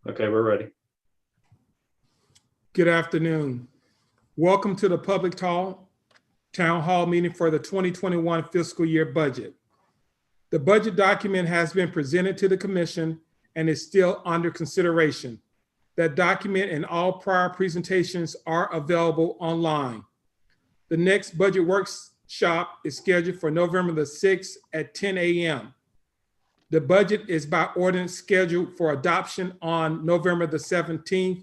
Okay, we're ready. Good afternoon. Welcome to the public town hall meeting for the 2021 fiscal year budget. The budget document has been presented to the commission and is still under consideration. That document and all prior presentations are available online. The next budget workshop is scheduled for November the 6th at 10 a.m. The budget is by ordinance scheduled for adoption on November the 17th,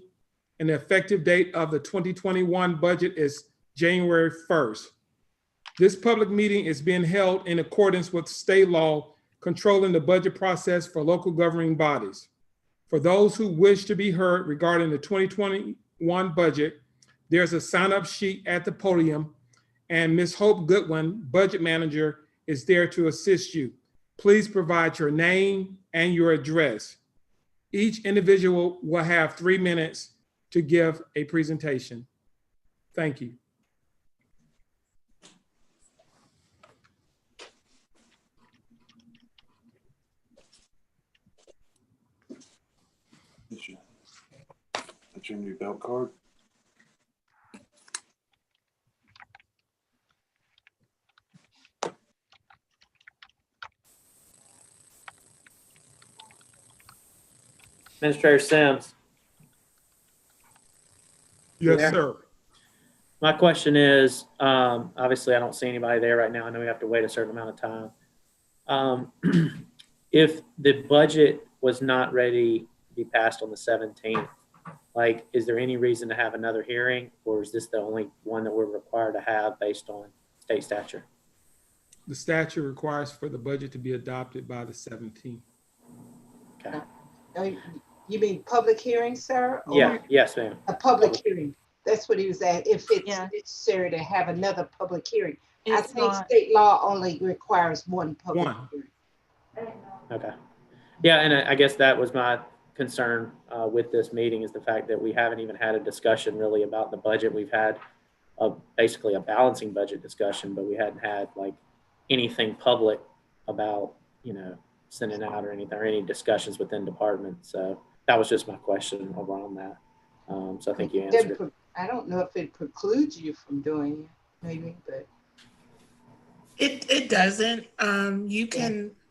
and the effective date of the 2021 budget is January 1st. This public meeting is being held in accordance with state law controlling the budget process for local governing bodies. For those who wish to be heard regarding the 2021 budget, there's a sign-up sheet at the podium, and Ms. Hope Goodwin, budget manager, is there to assist you. Please provide your name and your address. Each individual will have 3 minutes to give a presentation. Thank you. That's your new belt card. Administrator Sims. Yes, Yeah. sir. My question is, obviously I don't see anybody there right now. I know we have to wait a certain amount of time. If the budget was not ready to be passed on the 17th, like, is there any reason to have another hearing, or is this the only one that we're required to have based on state statute? The statute requires for the budget to be adopted by the 17th. Okay. You mean public hearing, sir? Or Yeah, yes, ma'am. a public hearing. That's what he was at. If it's Yeah. necessary to have another public hearing. I It's think not. state law only requires one public One. hearing. Okay. Yeah, and I guess that was my concern with this meeting, is the fact that we haven't even had a discussion really about the budget. We've had basically a balancing budget discussion, but we hadn't had like anything public about, sending out or anything, or any discussions within departments. So that was just my question around that. So I think you answered it. I don't know if it precludes you from doing it, maybe, but It doesn't.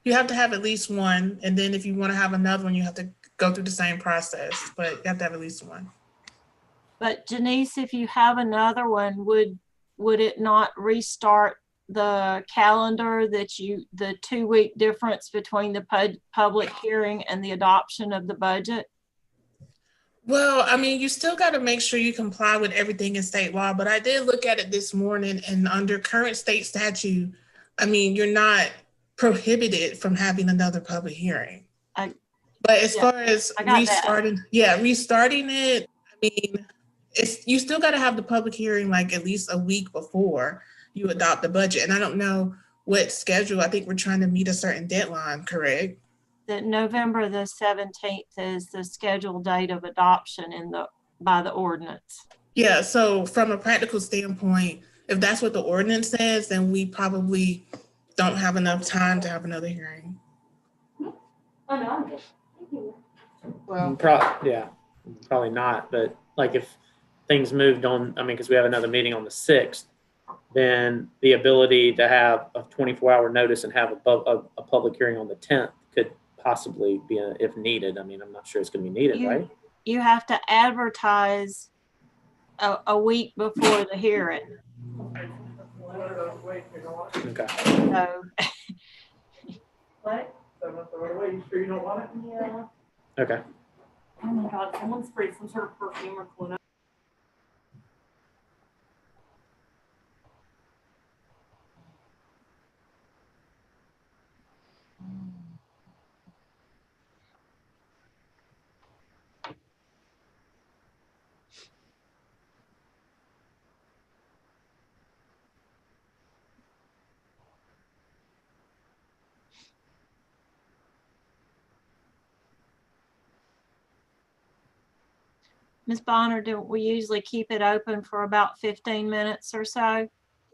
You have to have at least one, and then if you want to have another one, you have to go through the same process, but you have to have at least one. But Janice, if you have another one, would it not restart the calendar the 2-week difference between the public hearing and the adoption of the budget? Well, I mean, you still got to make sure you comply with everything in state law, but I did look at it this morning, and under current state statute, I mean, you're not prohibited from having another public hearing. But as far as restarting it, I mean, you still got to have the public hearing like at least a week before you adopt the budget. And I don't know what schedule. I think we're trying to meet a certain deadline, correct? That November the 17th is the scheduled date of adoption by the ordinance. Yeah, so from a practical standpoint, if that's what the ordinance says, then we probably don't have enough time to have another hearing. well, Probably not. But like if things moved on, I mean, because we have another meeting on the 6th, then the ability to have a 24-hour notice and have a public hearing on the 10th could possibly be, if needed. I mean, I'm not sure it's going to be needed, right? You have to advertise a week before the hearing. Okay. So, What? You sure you don't want it? yeah. Okay. Oh my God, someone sprayed some sort of perfume or cologne. Ms. Bonner, do we usually keep it open for about 15 minutes or so?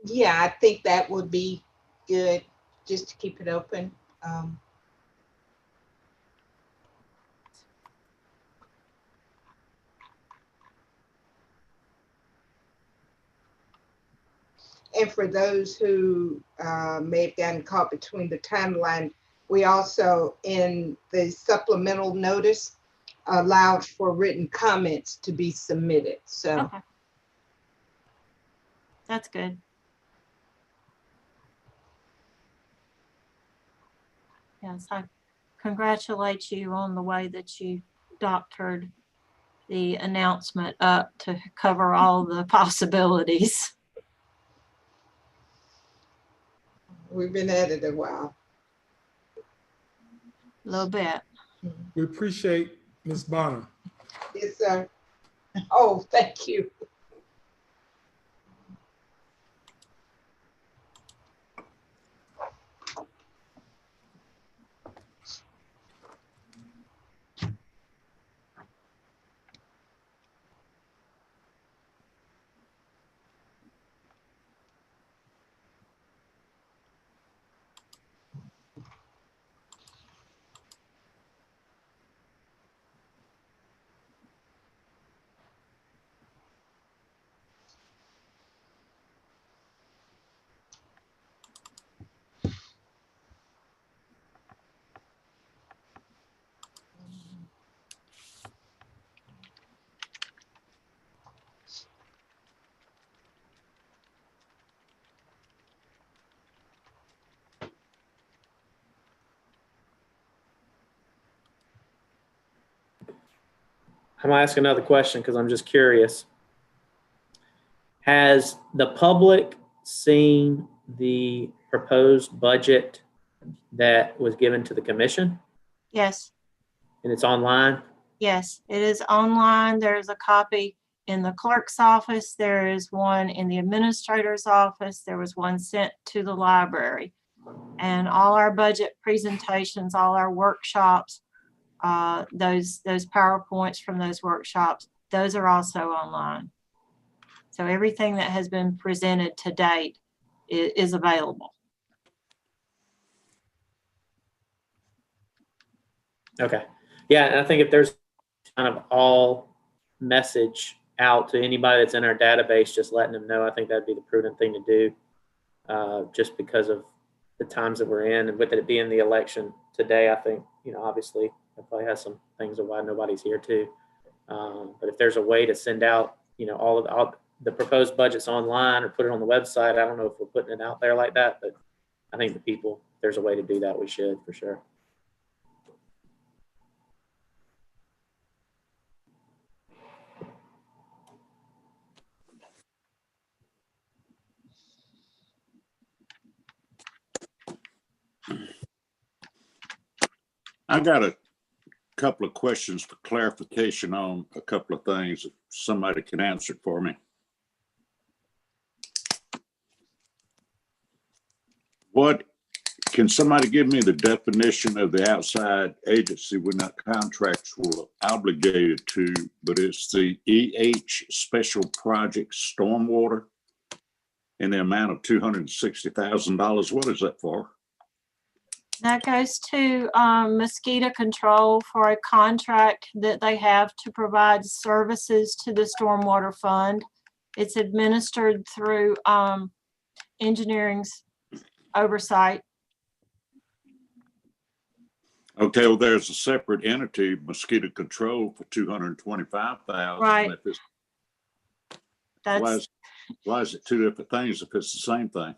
yeah, I think that would be good, just to keep it open. And for those who may have gotten caught between the timeline, we also, in the supplemental notice, allowed for written comments to be submitted. So Okay. That's good. Yes, I congratulate you on the way that you doctored the announcement up to cover all the possibilities. we've been at it a while. A little bit. We appreciate Ms. Bonner. Yes, sir. Oh, thank you. I'm gonna ask another question because I'm just curious. Has the public seen the proposed budget that was given to the commission Yes, and it's online? yes, it is online. There's a copy in the clerk's office. There is one in the administrator's office. There was one sent to the library. And all our budget presentations, all our workshops, those PowerPoints from those workshops, those are also online. So everything that has been presented to date is available. Okay. Yeah, and I think if there's kind of all message out to anybody that's in our database, just letting them know, I think that'd be the prudent thing to do, just because of the times that we're in, and with it being the election today, I think, obviously it probably has some things of why nobody's here too. But if there's a way to send out, all the proposed budgets online or put it on the website, I don't know if we're putting it out there like that, but I think if there's a way to do that, we should for sure. I got a couple of questions for clarification on a couple of things. If somebody can answer it for me. Can somebody give me the definition of the outside agency we're not contractual obligated to, but it's the EH Special Project Stormwater in the amount of $260,000. What is that for? That goes to mosquito control for a contract that they have to provide services to the Stormwater Fund. It's administered through engineering's oversight. Okay, well, there's a separate entity, mosquito control, for $225,000. Right. Why is it two different things if it's the same thing?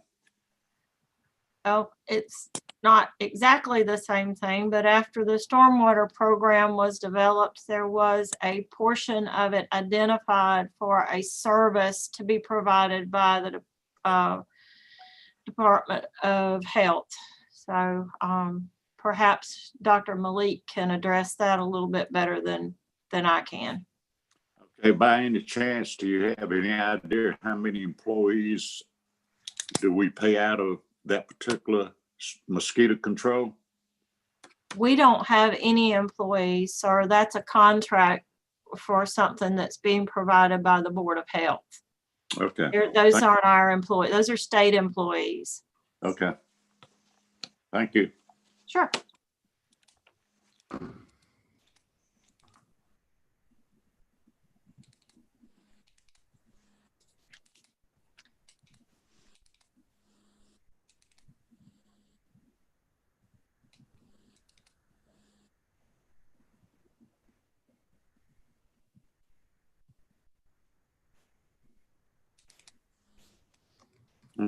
Oh, it's not exactly the same thing, but after the stormwater program was developed, there was a portion of it identified for a service to be provided by the Department of Health. So perhaps Dr. Malik can address that a little bit better than I can. Okay, by any chance, do you have any idea how many employees do we pay out of that particular mosquito control? We don't have any employees, sir. That's a contract for something that's being provided by the Board of Health. Okay. Those aren't our employees. Those are state employees. Okay. Thank you. Sure.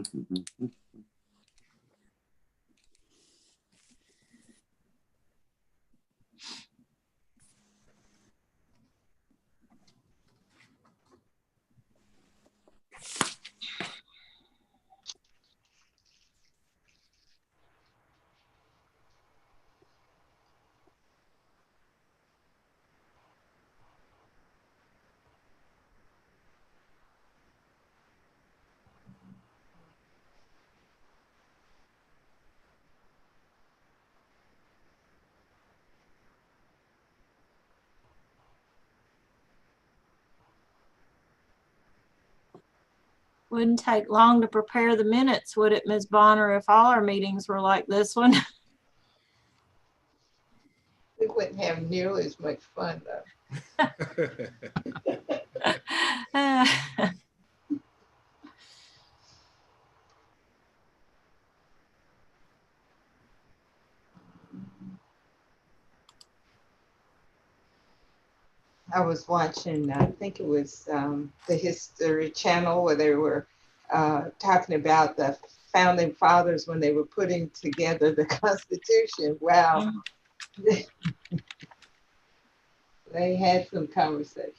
Mhm. Wouldn't take long to prepare the minutes, would it, Ms. Bonner, if all our meetings were like this one? We wouldn't have nearly as much fun though. I was watching, I think it was the History Channel where they were talking about the founding fathers when they were putting together the Constitution. Wow. They had some conversation.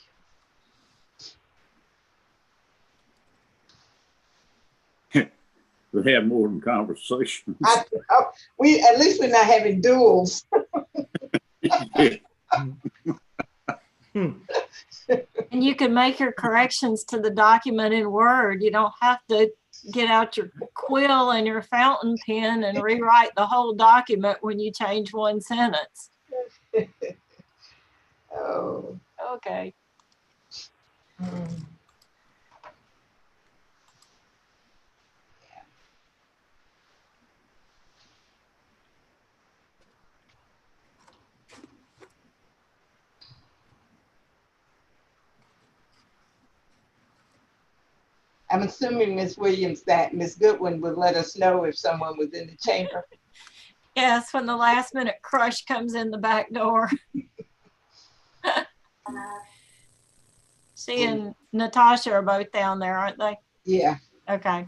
We had more than conversations. We at least we're not having duels. And you can make your corrections to the document in Word. You don't have to get out your quill and your fountain pen and rewrite the whole document when you change one sentence. Oh. Okay. I'm assuming, Ms. Williams, that Ms. Goodwin would let us know if someone was in the chamber. Yes, when the last minute crush comes in the back door. She and Natasha are both down there, aren't they? Yeah. Okay.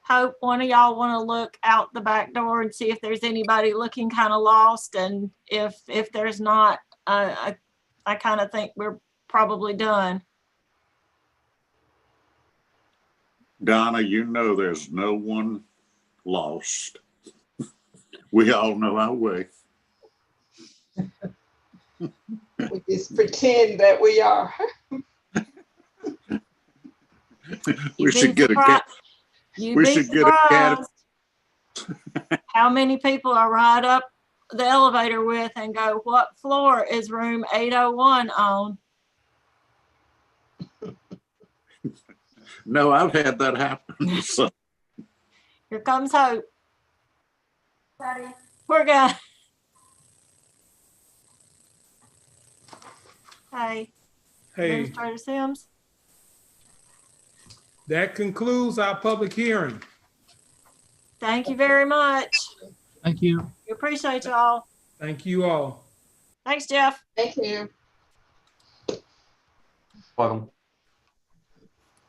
Hope one of y'all want to look out the back door and see if there's anybody looking kind of lost, and if there's not, I kind of think we're probably done. Donna, you know there's no one lost. We all know our way. We just pretend that we are. We should get a cat. We should get a cat. How many people I ride up the elevator with and go, what floor is room 801 on? No, I've had that happen. So. Here comes Hope. We're good. Hey. Hey, Administrator Sims. that concludes our public hearing. Thank you very much. Thank you. We appreciate y'all. Thank you all. Thanks, Jeff. Thank you. Welcome.